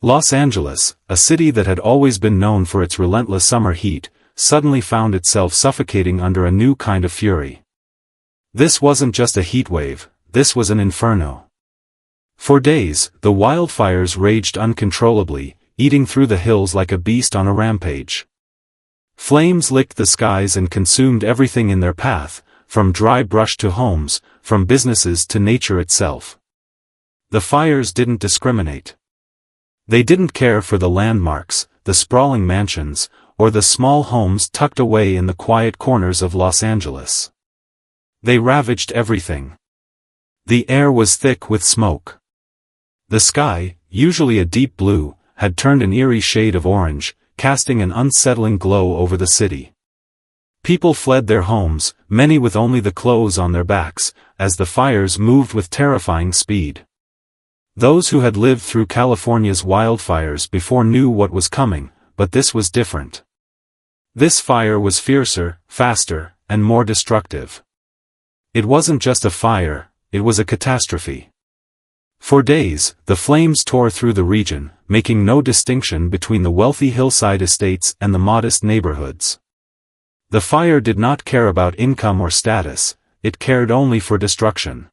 Los Angeles, a city that had always been known for its relentless summer heat, suddenly found itself suffocating under a new kind of fury. This wasn't just a heat wave, this was an inferno. For days, the wildfires raged uncontrollably, eating through the hills like a beast on a rampage. Flames licked the skies and consumed everything in their path, from dry brush to homes, from businesses to nature itself. The fires didn't discriminate. They didn't care for the landmarks, the sprawling mansions, or the small homes tucked away in the quiet corners of Los Angeles. They ravaged everything. The air was thick with smoke. The sky, usually a deep blue, had turned an eerie shade of orange, casting an unsettling glow over the city. People fled their homes, many with only the clothes on their backs, as the fires moved with terrifying speed. Those who had lived through California's wildfires before knew what was coming, but this was different. This fire was fiercer, faster, and more destructive. It wasn't just a fire, it was a catastrophe. For days, the flames tore through the region, making no distinction between the wealthy hillside estates and the modest neighborhoods. The fire did not care about income or status, it cared only for destruction.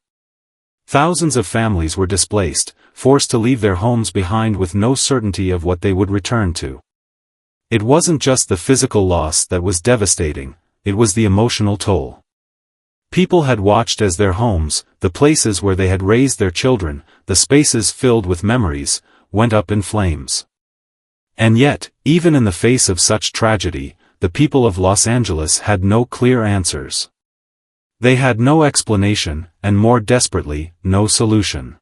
Thousands of families were displaced, forced to leave their homes behind with no certainty of what they would return to. It wasn't just the physical loss that was devastating, it was the emotional toll. People had watched as their homes, the places where they had raised their children, the spaces filled with memories, went up in flames. And yet, even in the face of such tragedy, the people of Los Angeles had no clear answers. They had no explanation, and more desperately, no solution.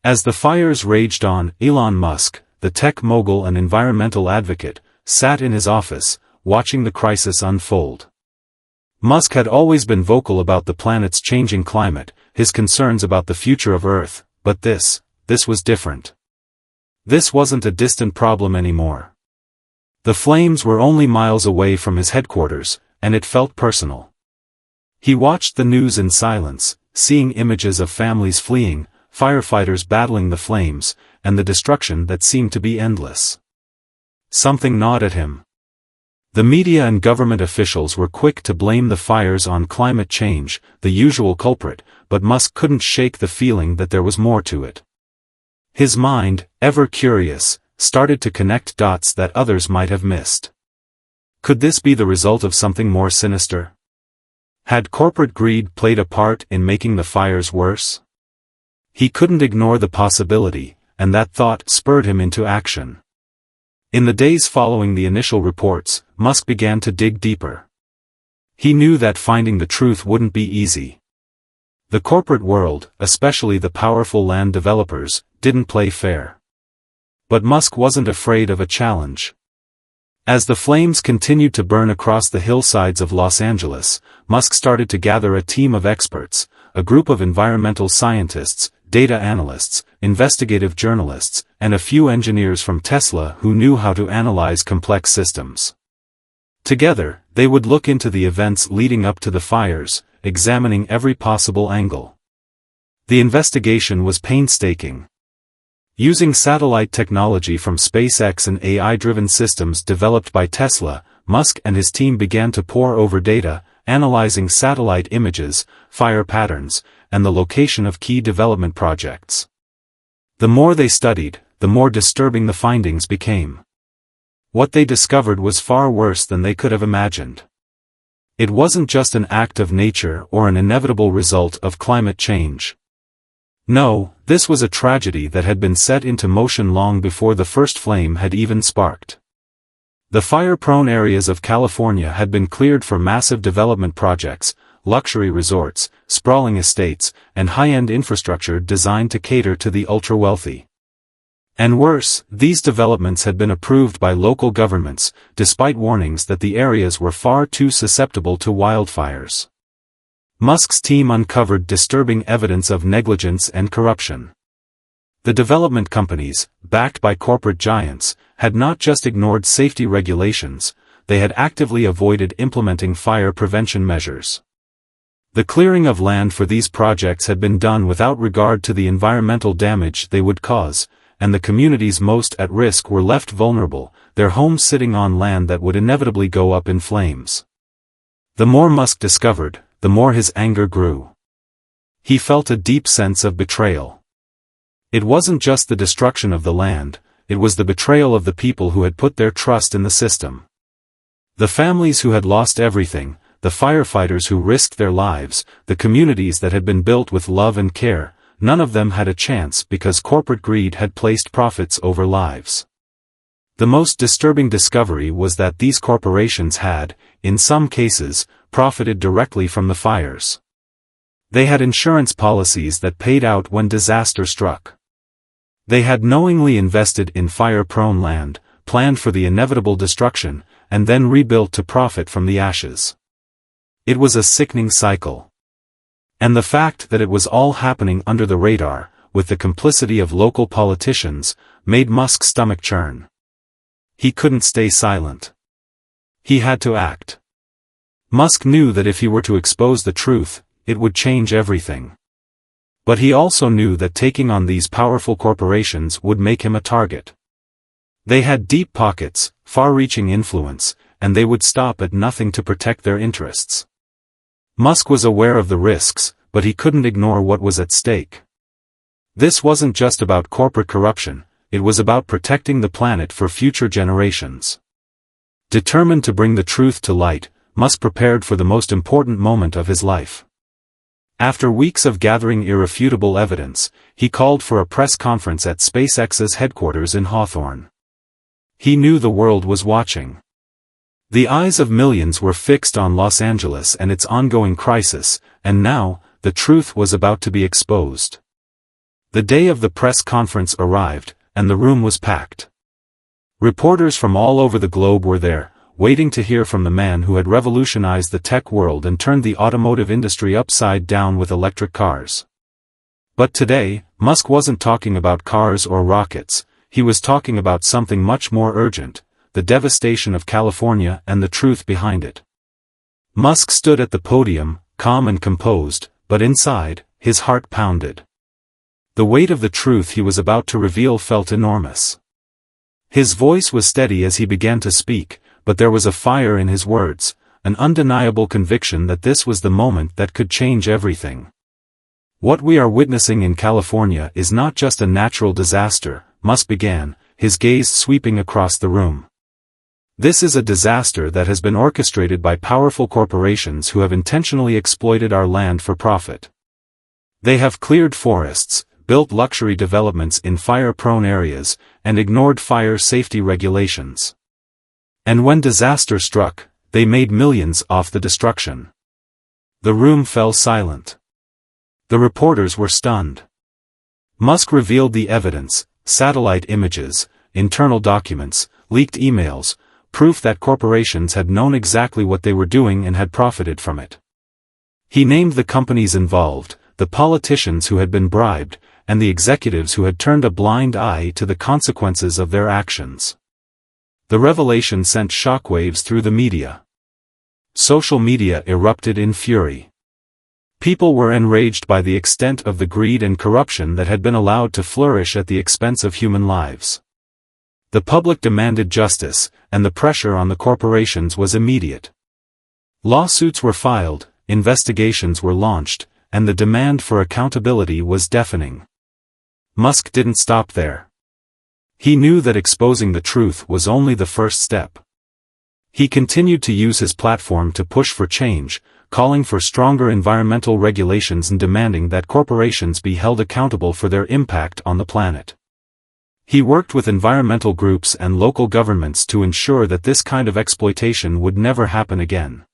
As the fires raged on, Elon Musk, the tech mogul and environmental advocate, sat in his office, watching the crisis unfold. Musk had always been vocal about the planet's changing climate, his concerns about the future of Earth, but this was different. This wasn't a distant problem anymore. The flames were only miles away from his headquarters, and it felt personal. He watched the news in silence, seeing images of families fleeing, firefighters battling the flames, and the destruction that seemed to be endless. Something gnawed at him. The media and government officials were quick to blame the fires on climate change, the usual culprit, but Musk couldn't shake the feeling that there was more to it. His mind, ever curious, started to connect dots that others might have missed. Could this be the result of something more sinister? Had corporate greed played a part in making the fires worse? He couldn't ignore the possibility, and that thought spurred him into action. In the days following the initial reports, Musk began to dig deeper. He knew that finding the truth wouldn't be easy. The corporate world, especially the powerful land developers, didn't play fair. But Musk wasn't afraid of a challenge. As the flames continued to burn across the hillsides of Los Angeles, Musk started to gather a team of experts, a group of environmental scientists, data analysts, investigative journalists, and a few engineers from Tesla who knew how to analyze complex systems. Together, they would look into the events leading up to the fires, examining every possible angle. The investigation was painstaking. Using satellite technology from SpaceX and AI-driven systems developed by Tesla, Musk and his team began to pore over data, analyzing satellite images, fire patterns, and the location of key development projects. The more they studied, the more disturbing the findings became. What they discovered was far worse than they could have imagined. It wasn't just an act of nature or an inevitable result of climate change. No, this was a tragedy that had been set into motion long before the first flame had even sparked. The fire-prone areas of California had been cleared for massive development projects, luxury resorts, sprawling estates, and high-end infrastructure designed to cater to the ultra-wealthy. And worse, these developments had been approved by local governments, despite warnings that the areas were far too susceptible to wildfires. Musk's team uncovered disturbing evidence of negligence and corruption. The development companies, backed by corporate giants, had not just ignored safety regulations, they had actively avoided implementing fire prevention measures. The clearing of land for these projects had been done without regard to the environmental damage they would cause, and the communities most at risk were left vulnerable, their homes sitting on land that would inevitably go up in flames. The more Musk discovered, the more his anger grew. He felt a deep sense of betrayal. It wasn't just the destruction of the land, it was the betrayal of the people who had put their trust in the system. The families who had lost everything, the firefighters who risked their lives, the communities that had been built with love and care, none of them had a chance because corporate greed had placed profits over lives. The most disturbing discovery was that these corporations had, in some cases, profited directly from the fires. They had insurance policies that paid out when disaster struck. They had knowingly invested in fire-prone land, planned for the inevitable destruction, and then rebuilt to profit from the ashes. It was a sickening cycle. And the fact that it was all happening under the radar, with the complicity of local politicians, made Musk's stomach churn. He couldn't stay silent. He had to act. Musk knew that if he were to expose the truth, it would change everything. But he also knew that taking on these powerful corporations would make him a target. They had deep pockets, far-reaching influence, and they would stop at nothing to protect their interests. Musk was aware of the risks, but he couldn't ignore what was at stake. This wasn't just about corporate corruption, it was about protecting the planet for future generations. Determined to bring the truth to light, Musk prepared for the most important moment of his life. After weeks of gathering irrefutable evidence, he called for a press conference at SpaceX's headquarters in Hawthorne. He knew the world was watching. The eyes of millions were fixed on Los Angeles and its ongoing crisis, and now, the truth was about to be exposed. The day of the press conference arrived, and the room was packed. Reporters from all over the globe were there, waiting to hear from the man who had revolutionized the tech world and turned the automotive industry upside down with electric cars. But today, Musk wasn't talking about cars or rockets, he was talking about something much more urgent, the devastation of California and the truth behind it. Musk stood at the podium, calm and composed, but inside, his heart pounded. The weight of the truth he was about to reveal felt enormous. His voice was steady as he began to speak, but there was a fire in his words, an undeniable conviction that this was the moment that could change everything. What we are witnessing in California is not just a natural disaster, Musk began, his gaze sweeping across the room. This is a disaster that has been orchestrated by powerful corporations who have intentionally exploited our land for profit. They have cleared forests, built luxury developments in fire-prone areas, and ignored fire safety regulations. And when disaster struck, they made millions off the destruction. The room fell silent. The reporters were stunned. Musk revealed the evidence, satellite images, internal documents, leaked emails, proof that corporations had known exactly what they were doing and had profited from it. He named the companies involved, the politicians who had been bribed, and the executives who had turned a blind eye to the consequences of their actions. The revelation sent shockwaves through the media. Social media erupted in fury. People were enraged by the extent of the greed and corruption that had been allowed to flourish at the expense of human lives. The public demanded justice, and the pressure on the corporations was immediate. Lawsuits were filed, investigations were launched, and the demand for accountability was deafening. Musk didn't stop there. He knew that exposing the truth was only the first step. He continued to use his platform to push for change, calling for stronger environmental regulations and demanding that corporations be held accountable for their impact on the planet. He worked with environmental groups and local governments to ensure that this kind of exploitation would never happen again.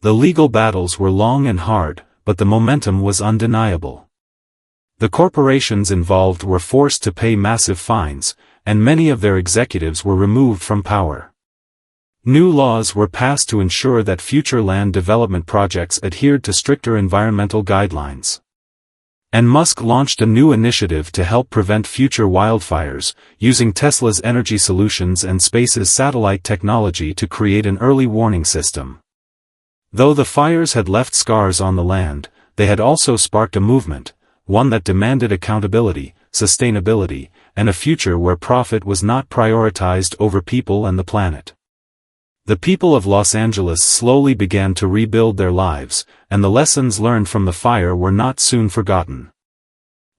The legal battles were long and hard, but the momentum was undeniable. The corporations involved were forced to pay massive fines, and many of their executives were removed from power. New laws were passed to ensure that future land development projects adhered to stricter environmental guidelines. And Musk launched a new initiative to help prevent future wildfires, using Tesla's energy solutions and SpaceX's satellite technology to create an early warning system. Though the fires had left scars on the land, they had also sparked a movement, one that demanded accountability, sustainability, and a future where profit was not prioritized over people and the planet. The people of Los Angeles slowly began to rebuild their lives, and the lessons learned from the fire were not soon forgotten.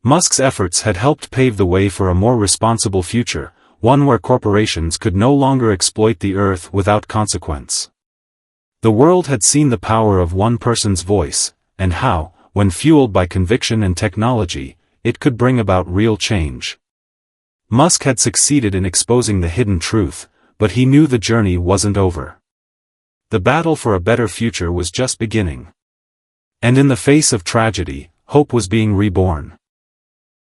Musk's efforts had helped pave the way for a more responsible future, one where corporations could no longer exploit the earth without consequence. The world had seen the power of one person's voice, and how, when fueled by conviction and technology, it could bring about real change. Musk had succeeded in exposing the hidden truth, but he knew the journey wasn't over. The battle for a better future was just beginning. And in the face of tragedy, hope was being reborn.